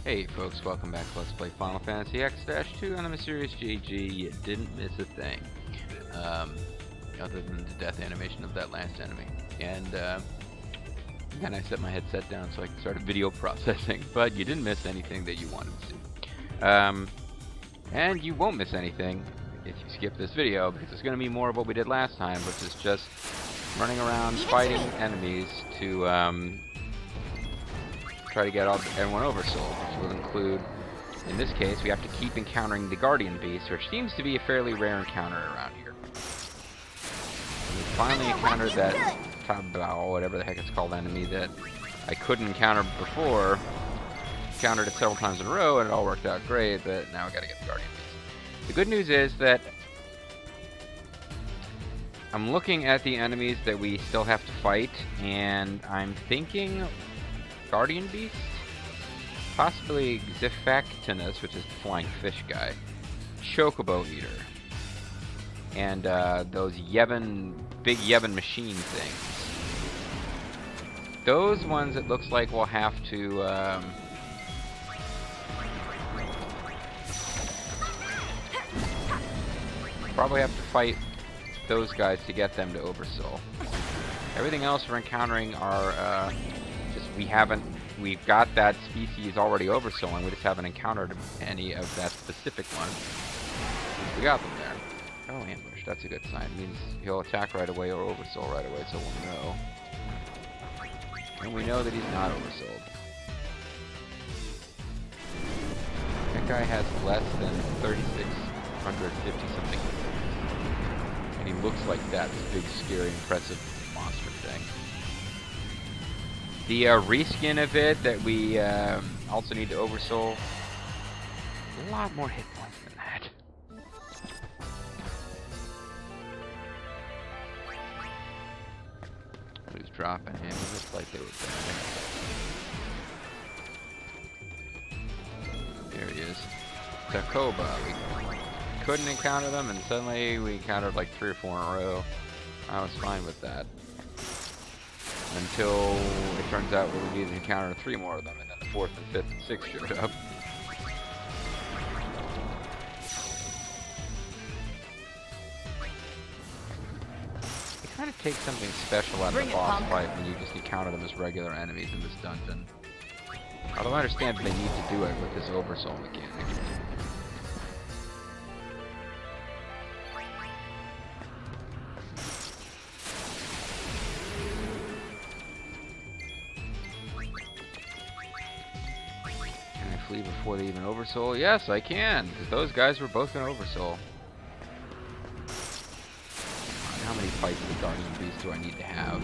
Hey folks, welcome back to Let's Play Final Fantasy X-2 and I'm a serious GG. You didn't miss a thing. Other than the death animation of that last enemy. And then I set my headset down so I can start video processing, but you didn't miss anything that you wanted to see. And you won't miss anything if you skip this video, because it's going to be more of what we did last time, which is just running around fighting enemies to try to get everyone Oversoul, which will include, in this case, we have to keep encountering the Guardian Beast, which seems to be a fairly rare encounter around here. We finally encountered that Tabao, whatever the heck it's called, enemy that I couldn't encounter before. Encountered it several times in a row, and it all worked out great, but now we gotta get the Guardian Beast. The good news is that I'm looking at the enemies that we still have to fight, and I'm thinking Guardian Beast? Possibly Xifactinus, which is the flying fish guy. Chocobo Eater. And those big Yevon machine things. Those ones it looks like we'll have to probably have to fight those guys to get them to Oversoul. Everything else we're encountering are we've got that species already oversouling, we just haven't encountered any of that specific one. We got them there. Oh, ambush, that's a good sign. It means he'll attack right away or oversoul right away, so we'll know. And we know that he's not oversouled. That guy has less than 3,650 something. And he looks like that big, scary, impressive monster thing. The reskin of it that we also need to oversoul, a lot more hit points than that. Who's dropping him? It looks like they were bad. There he is. Takoba. We couldn't encounter them, and suddenly we encountered like 3 or 4 in a row. I was fine with that. Until it turns out we needed to encounter 3 more of them, and then the 4th and 5th and 6th showed up. It kind of takes something special out of the boss fight when you just encounter them as regular enemies in this dungeon. Although I understand that they need to do it with this Oversoul mechanic. Flee before they even oversoul? Yes, I can, because those guys were both going to oversoul. How many fights with Guardian Beast do I need to have?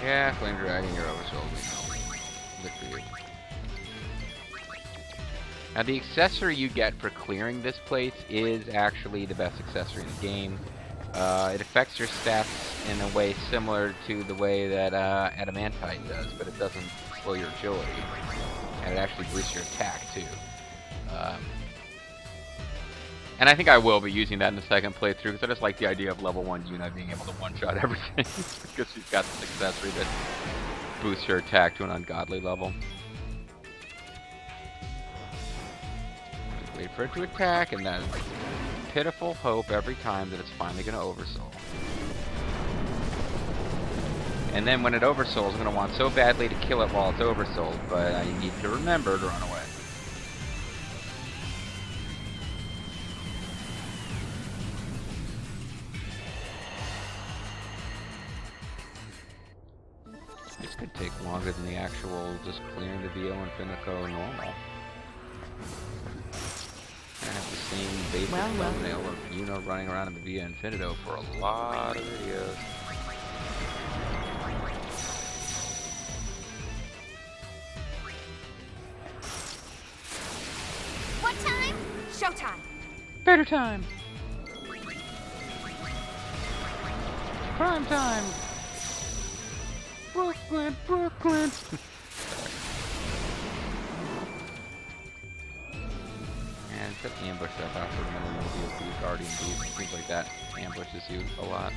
Yeah, Flame Dragon, you're oversold, we know. Good for you. Now, the accessory you get for clearing this place is actually the best accessory in the game. It affects your stats in a way similar to the way that Adamantite does, but it doesn't slow your agility. And it actually boosts your attack, too. And I think I will be using that in the second playthrough, because I just like the idea of level 1 Yuna being able to one-shot everything, because she's got this accessory that boosts her attack to an ungodly level. Wait for it to attack, and then pitiful hope every time that it's finally going to oversoul. And then when it oversouls, I'm going to want so badly to kill it while it's oversouled, but I need to remember to run away. This could take longer than the actual just clearing the VO Infinico normal. I have the same basic thumbnail of Yuna running around in the Via Infinito for a lot of videos. What time? Showtime. Better time! Prime time! Brooklyn, Brooklyn! And set the ambush stuff out for the middle of the Guardian Beast, things like that. Ambushes you a lot.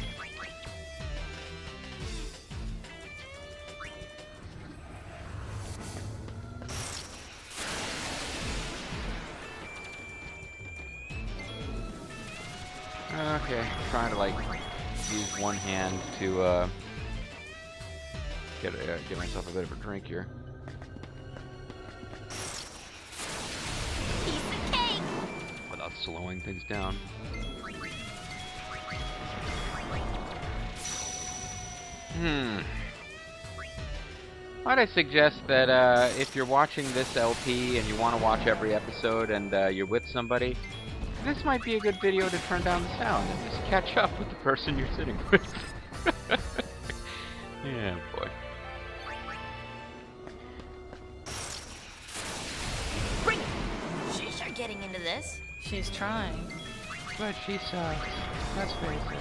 Okay, trying to like use one hand to get myself a bit of a drink here. Piece of cake. Without slowing things down. Might I suggest that if you're watching this LP and you want to watch every episode and you're with somebody, this might be a good video to turn down the sound and just catch up with the person you're sitting with. Yeah, boy. Bring it. She's sure getting into this. She's trying. But she sucks. Let's face it.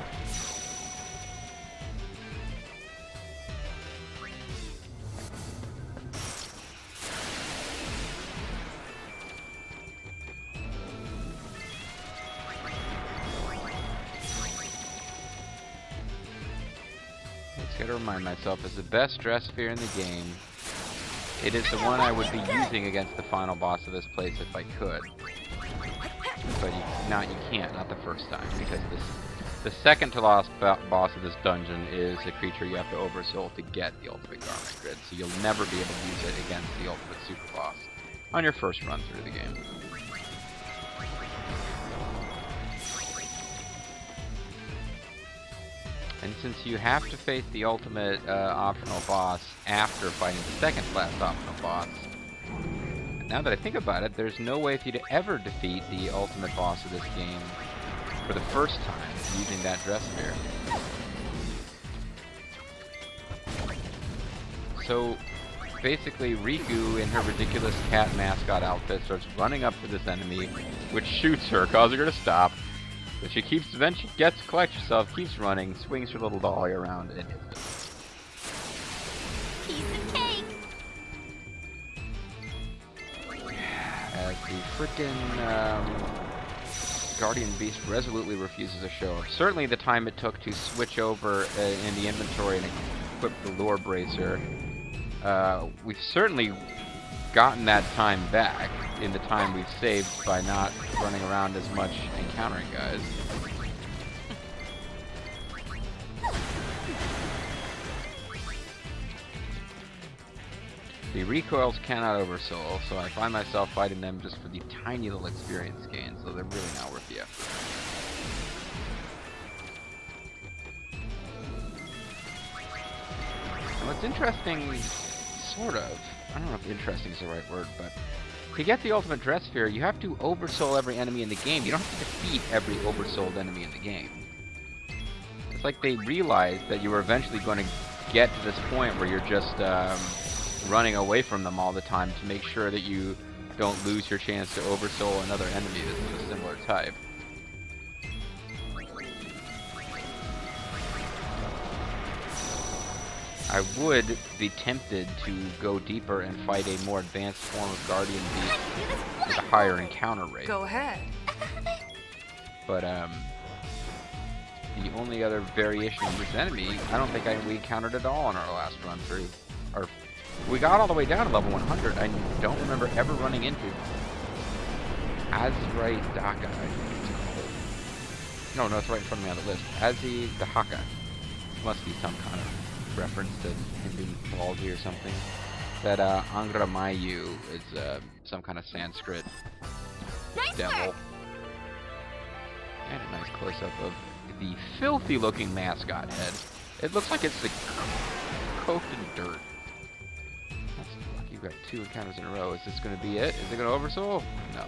Gotta remind myself, it's the best dress sphere in the game. It is the one I would be using against the final boss of this place if I could. But you can't, not the first time, because the second to last boss of this dungeon is a creature you have to oversoul to get the ultimate garment grid, so you'll never be able to use it against the ultimate super boss on your first run through the game. And since you have to face the ultimate optional boss after fighting the second last optional boss, now that I think about it, there's no way for you to ever defeat the ultimate boss of this game for the first time using that dress sphere. So basically Riku in her ridiculous cat mascot outfit starts running up to this enemy, which shoots her, causing her to stop. But she keeps, eventually gets to collect herself, keeps running, swings her little dolly around, and hits it. Piece of cake. As the frickin' Guardian Beast resolutely refuses to show up. Certainly the time it took to switch over in the inventory and equip the lure bracer, we've certainly gotten that time back in the time we've saved by not running around as much encountering guys. The recoils cannot oversoul, so I find myself fighting them just for the tiny little experience gain, so they're really not worth the effort. And what's interesting, sort of, I don't know if interesting is the right word, but to get the ultimate dress sphere, you have to oversoul every enemy in the game. You don't have to defeat every oversouled enemy in the game. It's like they realized that you were eventually going to get to this point where you're just running away from them all the time to make sure that you don't lose your chance to oversoul another enemy that's of a similar type. I would be tempted to go deeper and fight a more advanced form of Guardian Beast with a higher encounter rate. Go ahead. But the only other variation of this enemy, I don't think we encountered at all in our last run through. We got all the way down to level 100. I don't remember ever running into Azrai Daka, I think it's called. No, it's right in front of me on the list. Azri Dahaka. Must be some kind of reference to Hindu mythology or something. That Angra Mayu is some kind of Sanskrit devil. And a nice close-up of the filthy-looking mascot head. It looks like it's coated in dirt. That's lucky you've got 2 encounters in a row. Is this going to be it? Is it going to oversoul? No.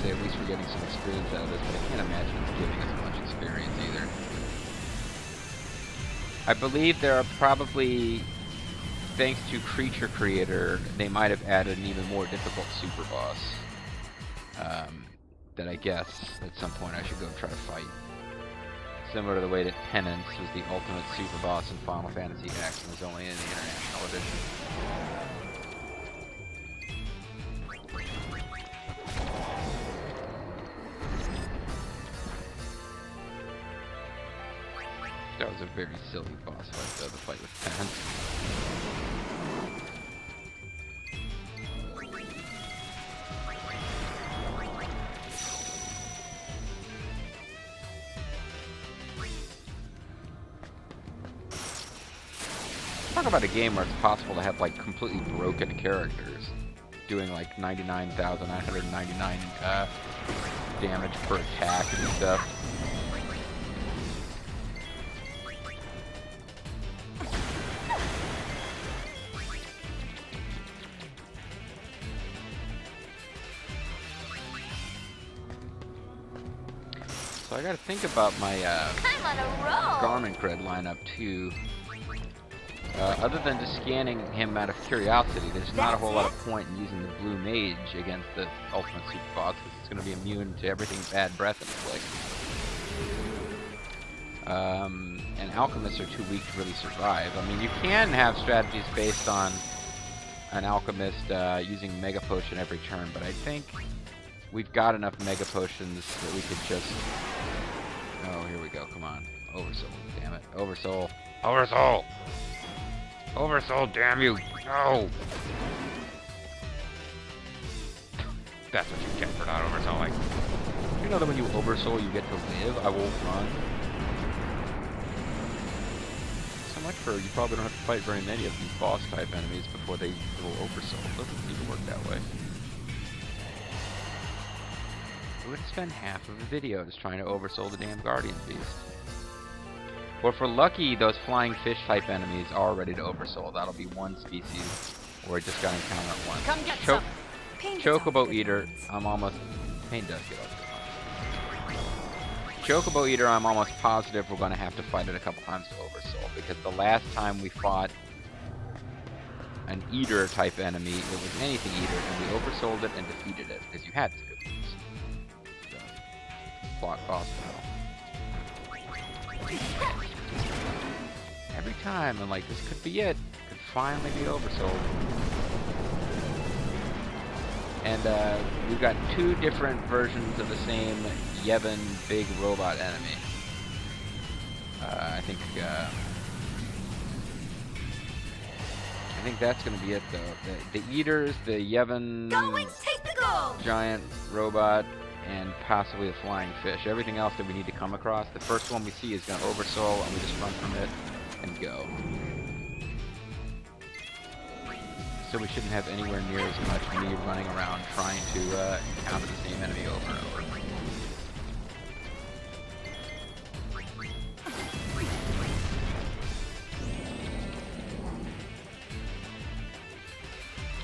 At least we're getting some experience out of this, but I can't imagine it's giving us much experience either. I believe there are probably thanks to Creature Creator, they might have added an even more difficult super boss. That I guess at some point I should go try to fight. Similar to the way that Penance was the ultimate super boss in Final Fantasy X and was only in the International Edition. That was a very silly boss fight, though, the fight with Penance. Talk about a game where it's possible to have like completely broken characters doing like 99,999 damage per attack and stuff. So I gotta think about my I'm on a roll. Garmin Cred lineup too. Other than just scanning him out of curiosity, there's not a whole lot of point in using the Blue Mage against the Ultimate Super Boss, because it's going to be immune to everything bad breath inflicts. And Alchemists are too weak to really survive. I mean, you can have strategies based on an Alchemist using Mega Potion every turn, but I think we've got enough Mega Potions that we could just... Oh, here we go, come on. Oversoul, damn it. Oversoul. Oversoul! Oversoul, damn you! No! That's what you get for not oversouling. You know that when you oversoul, you get to live? I won't run. So much for you probably don't have to fight very many of these boss-type enemies before they will oversoul. It doesn't even work that way. I would spend half of the video just trying to oversoul the damn Guardian Beast. Or if we're lucky, those flying fish-type enemies are ready to oversoul. That'll be one species where I just got encountered once. Come get some. Pain gets Chocobo off the Eater, hands. I'm almost... Pain does get off the hands. Chocobo Eater, I'm almost positive we're going to have to fight it a couple times to oversoul. Because the last time we fought an Eater-type enemy, it was anything Eater, and we oversouled it and defeated it. Because you had to. So, plot boss battle. Every time, I'm like, this could be it. Could finally be oversold. And we've got two different versions of the same Yevon big robot enemy. I think that's gonna be it though. The Eaters, the Yevon Take the gold. giant robot, and possibly a flying fish. Everything else that we need to come across, the first one we see is going to oversoul, and we just run from it and go. So we shouldn't have anywhere near as much me running around trying to encounter the same enemy over and over.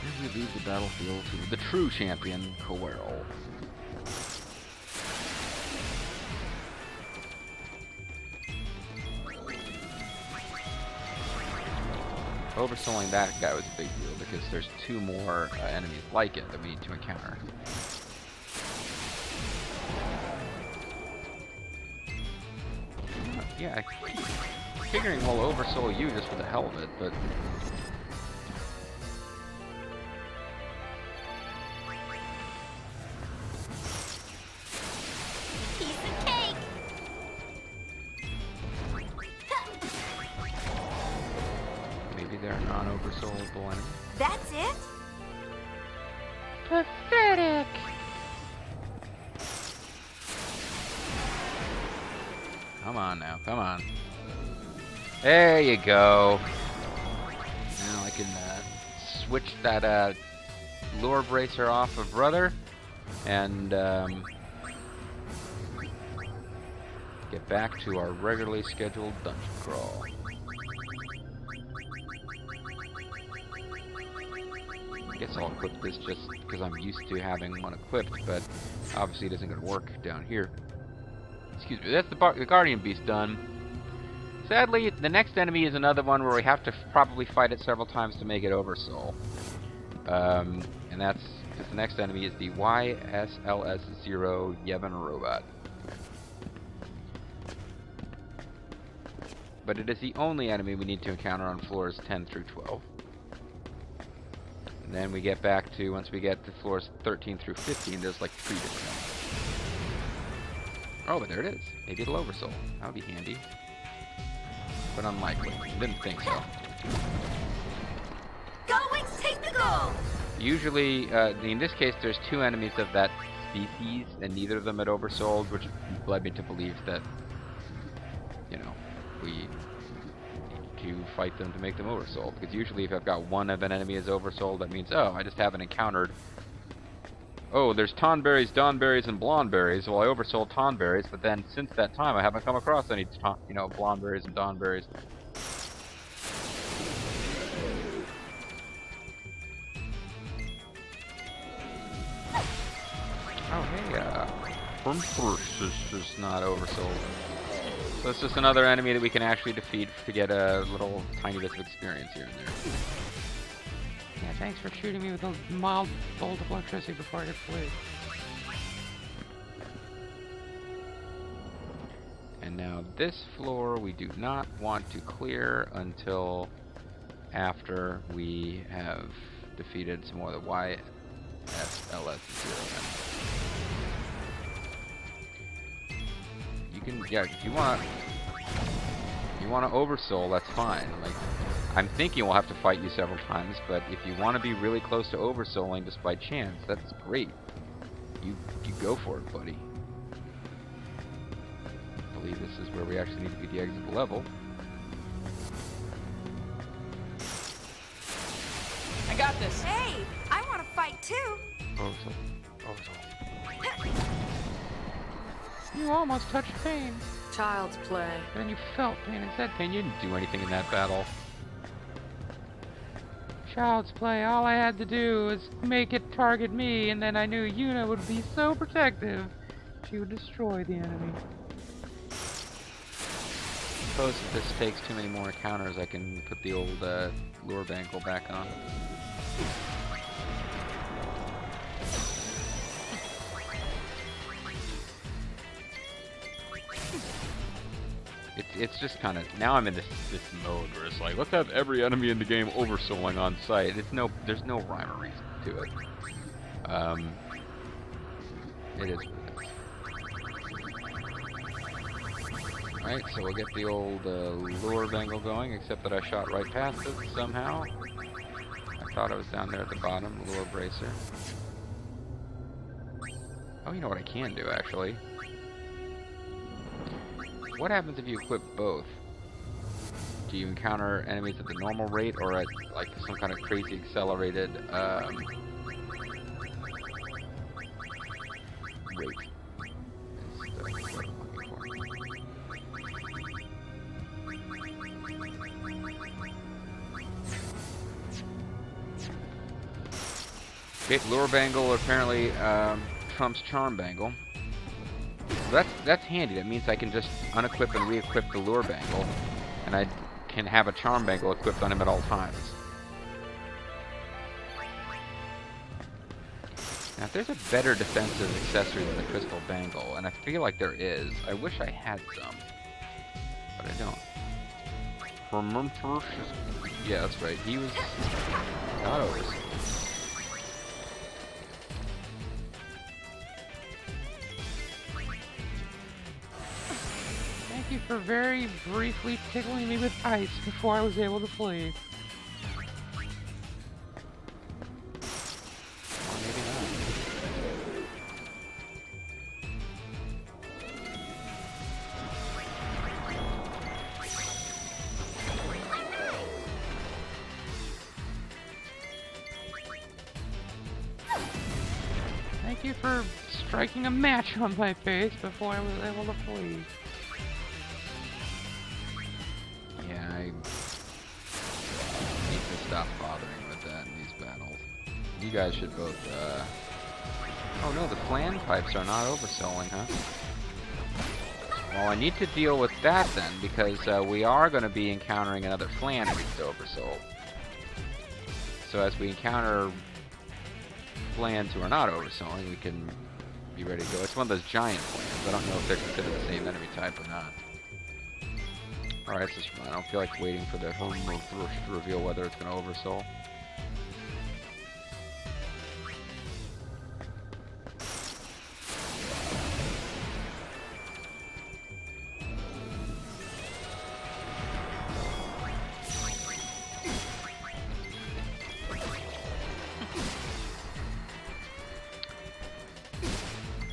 And we leave the battlefield to the true champion, Coerl. Oversouling that guy was a big deal because there's two more enemies like it that we need to encounter. Yeah, I'm figuring we'll oversoul you just for the hell of it, but... Piece of cake. They're non-oversoulable enemy. That's it? Pathetic! Come on now, come on. There you go. Now I can switch that lure bracer off of Brother and get back to our regularly scheduled dungeon crawl. I guess I'll equip this just because I'm used to having one equipped, but obviously it isn't going to work down here. Excuse me, that's the Guardian Beast done. Sadly, the next enemy is another one where we have to probably fight it several times to make it Oversoul. And that's because the next enemy is the YSLS-0 Yevon robot. But it is the only enemy we need to encounter on floors 10 through 12. And then we get back to, once we get to floors 13 through 15, there's like 3 different enemies. Oh, but there it is. Maybe it'll Oversoul. That would be handy. But unlikely. Didn't think so. Go Wings, take the goal! Usually, in this case, there's 2 enemies of that species, and neither of them had Oversouled, which led me to believe that, you know, we need to fight them to make them Oversouled. Because usually if I've got one of an enemy is Oversouled, that means, oh, I just haven't encountered... Oh, there's Tonberries, Donberries, and Blondeberries. Well, I Oversouled Tonberries, but then since that time I haven't come across any, Blondeberries and Donberries. Oh, hey, is not Oversouled. So it's just another enemy that we can actually defeat to get a little tiny bit of experience here and there. Yeah, thanks for shooting me with a mild bolt of electricity before I could flee. And now this floor we do not want to clear until after we have defeated some more of the YSLS-0 enemies. You can, yeah, if you want to Oversoul, that's fine. Like, I'm thinking we'll have to fight you several times, but if you want to be really close to Oversouling just by chance, that's great. You go for it, buddy. I believe this is where we actually need to be the exit level. I got this. Hey, I want to fight too. Oversoul. You almost touched pain. Child's play. Then you felt pain and said pain. You didn't do anything in that battle. Child's play. All I had to do was make it target me, and then I knew Yuna would be so protective. She would destroy the enemy. Suppose if this takes too many more encounters, I can put the old lure bangle back on. It's just kind of, now I'm in this mode where it's like, let's have every enemy in the game Oversouling on sight. There's no rhyme or reason to it. It is what it is. Alright, so we'll get the old lure bangle going, except that I shot right past it somehow. I thought I was down there at the bottom, lure bracer. Oh, you know what I can do, actually? What happens if you equip both? Do you encounter enemies at the normal rate or at like some kind of crazy accelerated rate? Okay, lure bangle apparently trumps charm bangle. So that's handy. That means I can just unequip and re-equip the lure bangle, and I can have a charm bangle equipped on him at all times. Now, if there's a better defensive accessory than the crystal bangle, and I feel like there is, I wish I had some, but I don't. Yeah, that's right. He was not Oversoul. Thank you for very briefly tickling me with ice before I was able to flee. Or maybe not. Thank you for striking a match on my face before I was able to flee. Yeah, I need to stop bothering with that in these battles. You guys should both, Oh no, the flan pipes are not overselling, huh? Well, I need to deal with that then, because we are going to be encountering another flan if it's Oversoul. So as we encounter flans who are not Oversouling, we can be ready to go. It's one of those giant flans. I don't know if they're considered the same enemy type or not. Alright, this is fine. I don't feel like waiting for the home move to reveal whether it's going to Oversoul.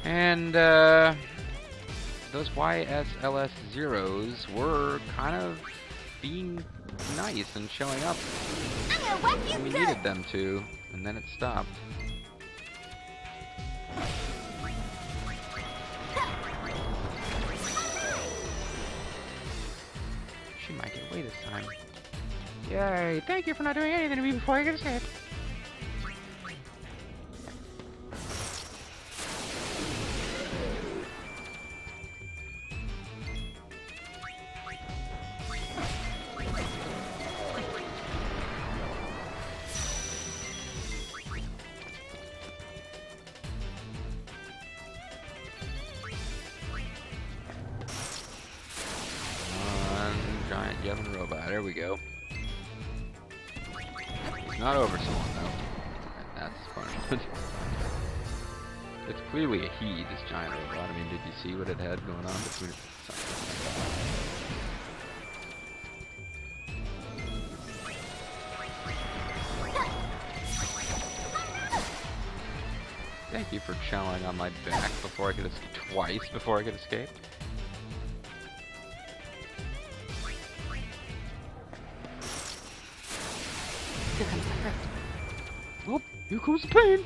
And those YSLS zeros were kind of being nice and showing up when we needed them to, and then it stopped. She might get away this time. Yay! Thank you for not doing anything to me before I get escaped. Giant Yevon robot. There we go. It's not Oversoul though. That's punishment. It's clearly a he, this giant robot. I mean, did you see what it had going on between its... Thank you for chowing on my back before I could escape. Twice before I could escape. Here comes the hurt. Oh, here comes the pain.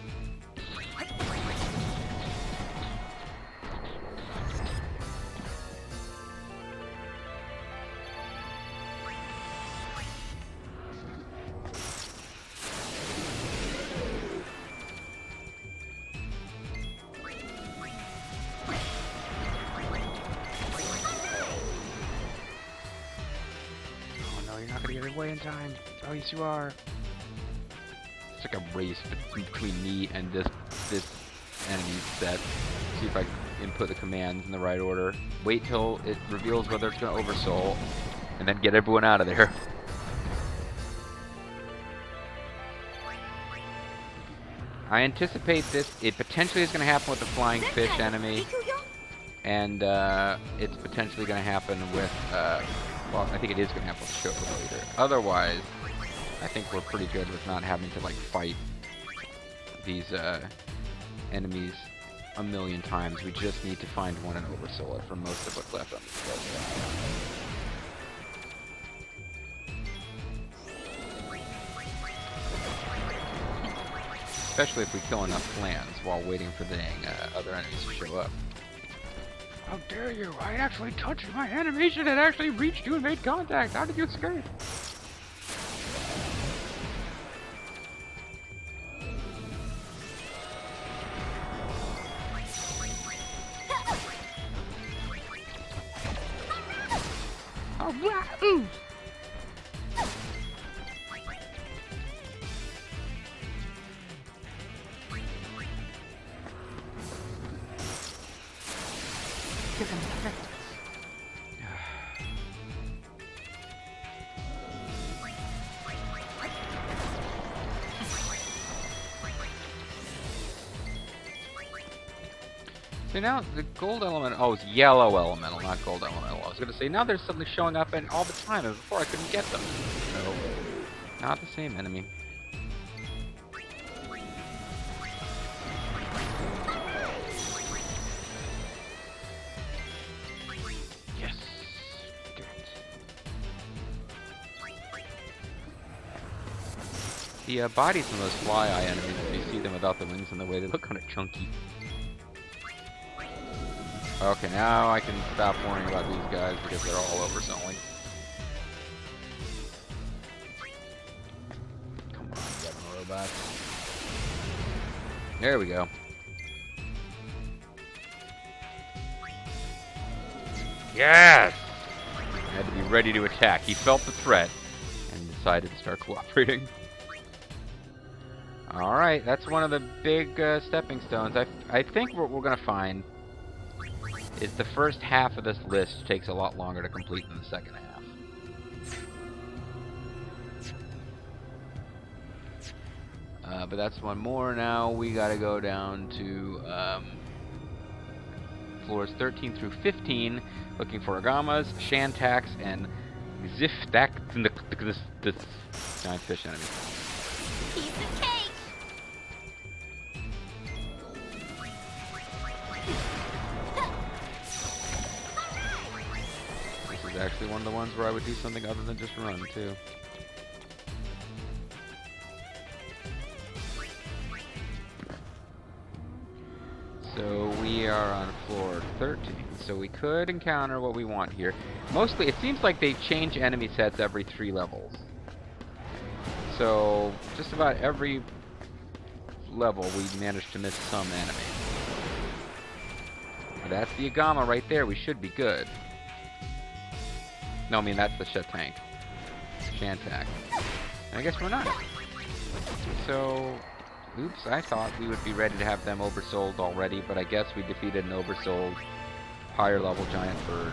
Oh no, you're not gonna get away in time. Oh yes you are. It's like a race between me and this enemy set. See if I input the commands in the right order. Wait till it reveals whether it's going to Oversoul, and then get everyone out of there. I anticipate this. It potentially is going to happen with the flying fish enemy, and it's potentially going to happen with. Well, I think it is going to happen with Show later. Otherwise, I think we're pretty good with not having to like fight these enemies a million times. We just need to find one and Oversoul it for most of what's left on this list. Especially if we kill enough flans while waiting for the other enemies to show up. How dare you! I actually touched my animation and actually reached you and made contact! How did you escape? Ooh. Here comes the hurt. So now the gold element, oh, it's yellow elemental, not gold elemental. I was going to say, now there's something showing up and all the time, and before I couldn't get them. No, not the same enemy. Yes, did it. The bodies of those fly-eye enemies, if you see them without the wings in the way, they look kind of chunky. Okay, now I can stop worrying about these guys because they're all overselling. Come on, Yevon robots. There we go. Yes! I had to be ready to attack. He felt the threat and decided to start cooperating. Alright, that's one of the big stepping stones. I think what we're going to find is the first half of this list takes a lot longer to complete than the second half. But that's one more. Now we gotta go down to floors 13 through 15, looking for Agamas, Shantax, and Zifdak, this giant fish enemy. Piece of cake. This is actually one of the ones where I would do something other than just run, too. So we are on floor 13, so we could encounter what we want here. Mostly, it seems like they change enemy sets every 3 levels. So, just about every level we manage to miss some enemy. That's the Agama right there, we should be good. No, I mean that's the Shantank. Shantax. I guess we're not. So... Oops, I thought we would be ready to have them oversold already, but I guess we defeated an oversold higher level giant bird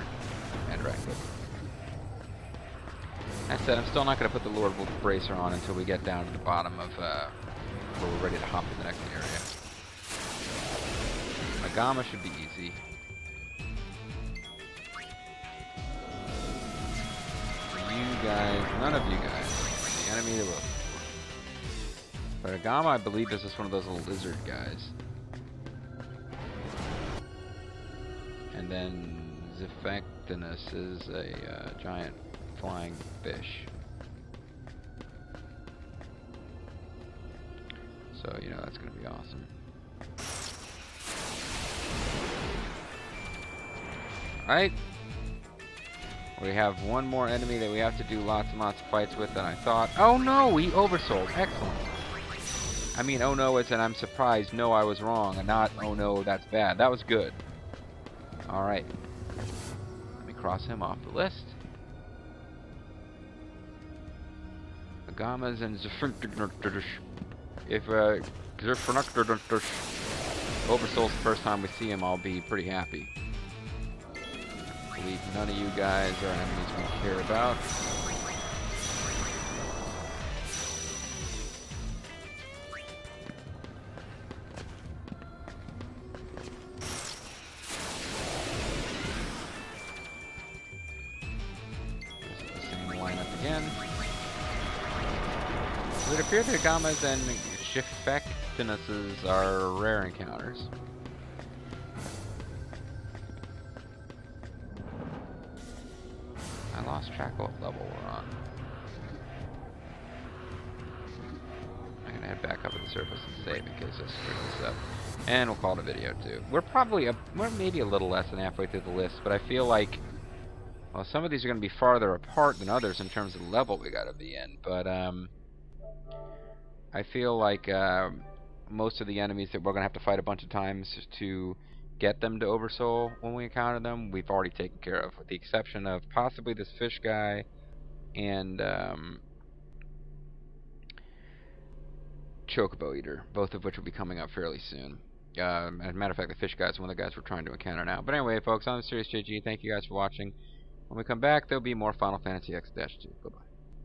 and Racket. That said, I'm still not going to put the Lord Wolf Bracer on until we get down to the bottom of where we're ready to hop to the next area. Agama should be easy. You guys, none of you guys, the enemy of the But Agama, I believe, is just one of those little lizard guys. And then Zifectinus is a giant flying fish. So, you know, that's going to be awesome. Alright. We have one more enemy that we have to do lots and lots of fights with than I thought. Oh no, we oversold. Excellent. I mean, oh no, as in I'm surprised. No, I was wrong. And not, oh no, that's bad. That was good. Alright. Let me cross him off the list. Agamas and Zifectinus. If Zifectinus oversoul's the first time we see him, I'll be pretty happy. I believe none of you guys are enemies we care about. It appears that Agamas and Zifectinuses are rare encounters. I lost track of what level we're on. I'm gonna head back up to the surface and save in case I screw this up. And we'll call it a video too. We're probably we're maybe a little less than halfway through the list, but I feel like, well, some of these are gonna be farther apart than others in terms of the level we gotta be in, but I feel like most of the enemies that we're going to have to fight a bunch of times to get them to Oversoul when we encounter them, we've already taken care of, with the exception of possibly this fish guy and Chocobo Eater, both of which will be coming up fairly soon. As a matter of fact, the fish guy is one of the guys we're trying to encounter now. But anyway, folks, I'm Serious JG. Thank you guys for watching. When we come back, there'll be more Final Fantasy X-2. Bye-bye.